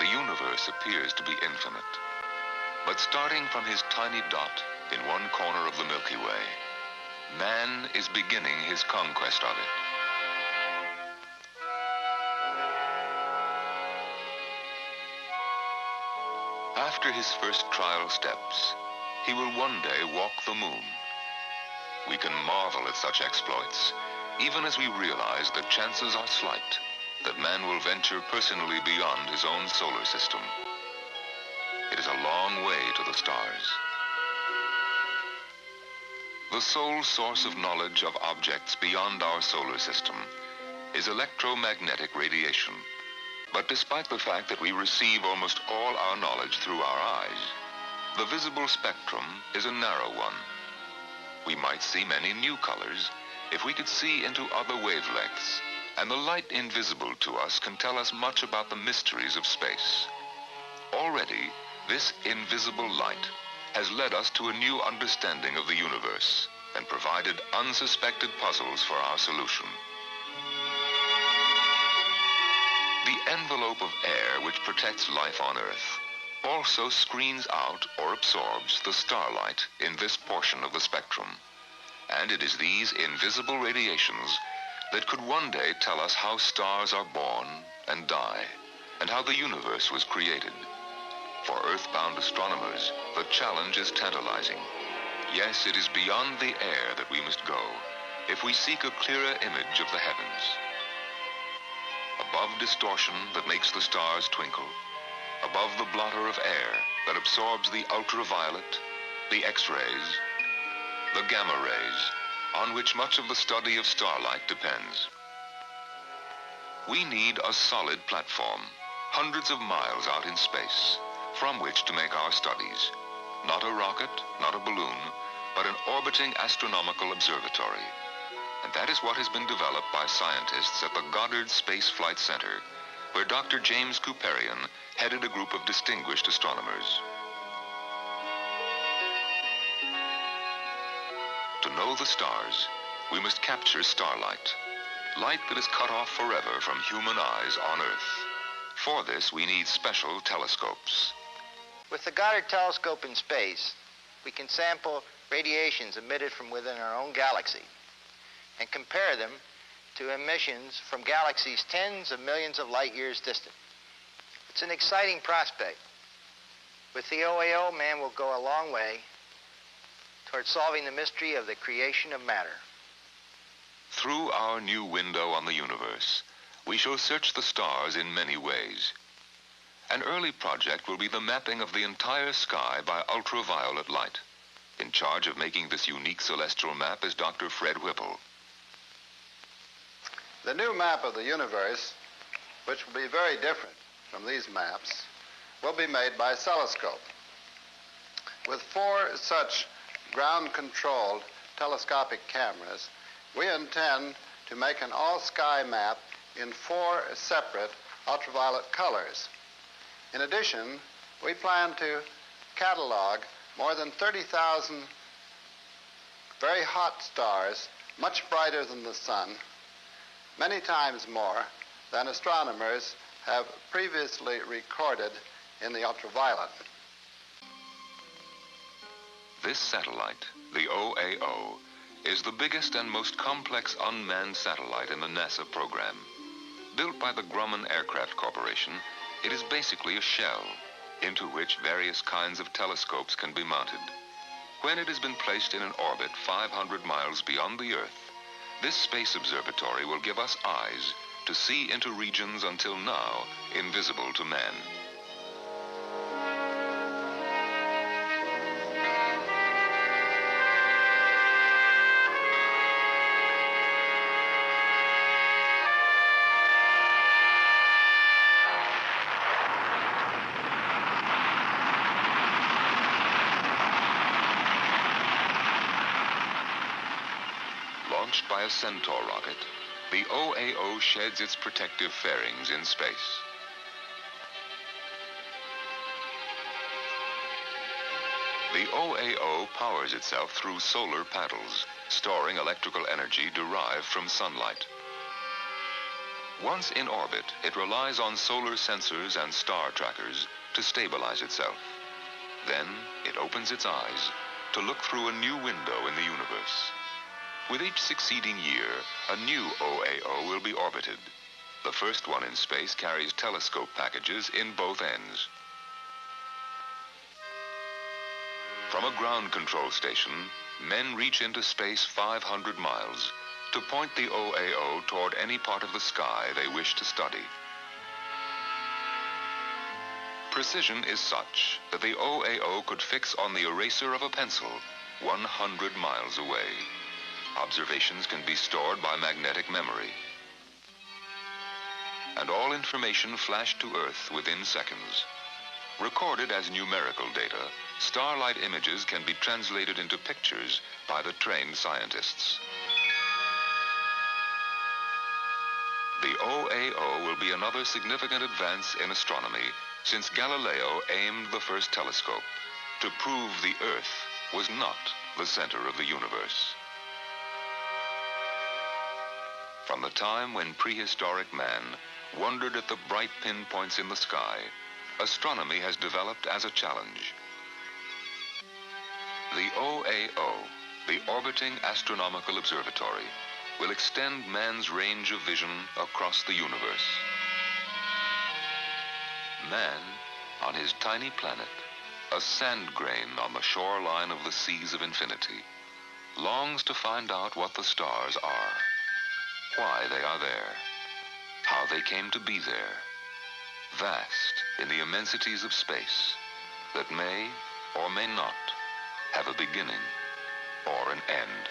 the universe appears to be infinite. But starting from his tiny dot in one corner of the Milky Way, man is beginning his conquest of it. After his first trial steps, he will one day walk the moon. We can marvel at such exploits, even as we realize that chances are slight that man will venture personally beyond his own solar system. It is a long way to the stars. The sole source of knowledge of objects beyond our solar system is electromagnetic radiation. But despite the fact that we receive almost all our knowledge through our eyes, the visible spectrum is a narrow one. We might see many new colors if we could see into other wavelengths, and the light invisible to us can tell us much about the mysteries of space. Already, this invisible light has led us to a new understanding of the universe and provided unsuspected puzzles for our solution. The envelope of air which protects life on Earth also screens out or absorbs the starlight in this portion of the spectrum. And it is these invisible radiations that could one day tell us how stars are born and die, and how the universe was created. For earthbound astronomers, the challenge is tantalizing. Yes, it is beyond the air that we must go if we seek a clearer image of the heavens. Above distortion that makes the stars twinkle, above the blotter of air that absorbs the ultraviolet, the X-rays, the gamma rays, on which much of the study of starlight depends. We need a solid platform, hundreds of miles out in space, from which to make our studies. Not a rocket, not a balloon, but an orbiting astronomical observatory. And that is what has been developed by scientists at the Goddard Space Flight Center, where Dr. James Kuparian headed a group of distinguished astronomers. To know the stars, we must capture starlight, light that is cut off forever from human eyes on Earth. For this, we need special telescopes. With the Goddard telescope in space, we can sample radiations emitted from within our own galaxy and compare them to emissions from galaxies tens of millions of light years distant. It's an exciting prospect. With the OAO, man will go a long way towards solving the mystery of the creation of matter. Through our new window on the universe, we shall search the stars in many ways. An early project will be the mapping of the entire sky by ultraviolet light. In charge of making this unique celestial map is Dr. Fred Whipple. The new map of the universe, which will be very different from these maps, will be made by telescope. With 4 such ground-controlled telescopic cameras, we intend to make an all-sky map in 4 separate ultraviolet colors. In addition, we plan to catalog more than 30,000 very hot stars, much brighter than the sun, many times more than astronomers have previously recorded in the ultraviolet. This satellite, the OAO, is the biggest and most complex unmanned satellite in the NASA program. Built by the Grumman Aircraft Corporation, it is basically a shell into which various kinds of telescopes can be mounted. When it has been placed in an orbit 500 miles beyond the Earth, this space observatory will give us eyes to see into regions until now invisible to man. Launched by a Centaur rocket, the OAO sheds its protective fairings in space. The OAO powers itself through solar panels, storing electrical energy derived from sunlight. Once in orbit, it relies on solar sensors and star trackers to stabilize itself. Then it opens its eyes to look through a new window in the universe. With each succeeding year, a new OAO will be orbited. The first one in space carries telescope packages in both ends. From a ground control station, men reach into space 500 miles to point the OAO toward any part of the sky they wish to study. Precision is such that the OAO could fix on the eraser of a pencil 100 miles away. Observations can be stored by magnetic memory. And all information flashed to Earth within seconds. Recorded as numerical data, starlight images can be translated into pictures by the trained scientists. The OAO will be another significant advance in astronomy since Galileo aimed the first telescope to prove the Earth was not the center of the universe. From the time when prehistoric man wondered at the bright pinpoints in the sky, astronomy has developed as a challenge. The OAO, the Orbiting Astronomical Observatory, will extend man's range of vision across the universe. Man, on his tiny planet, a sand grain on the shoreline of the seas of infinity, longs to find out what the stars are, why they are there, how they came to be there, vast in the immensities of space that may or may not have a beginning or an end.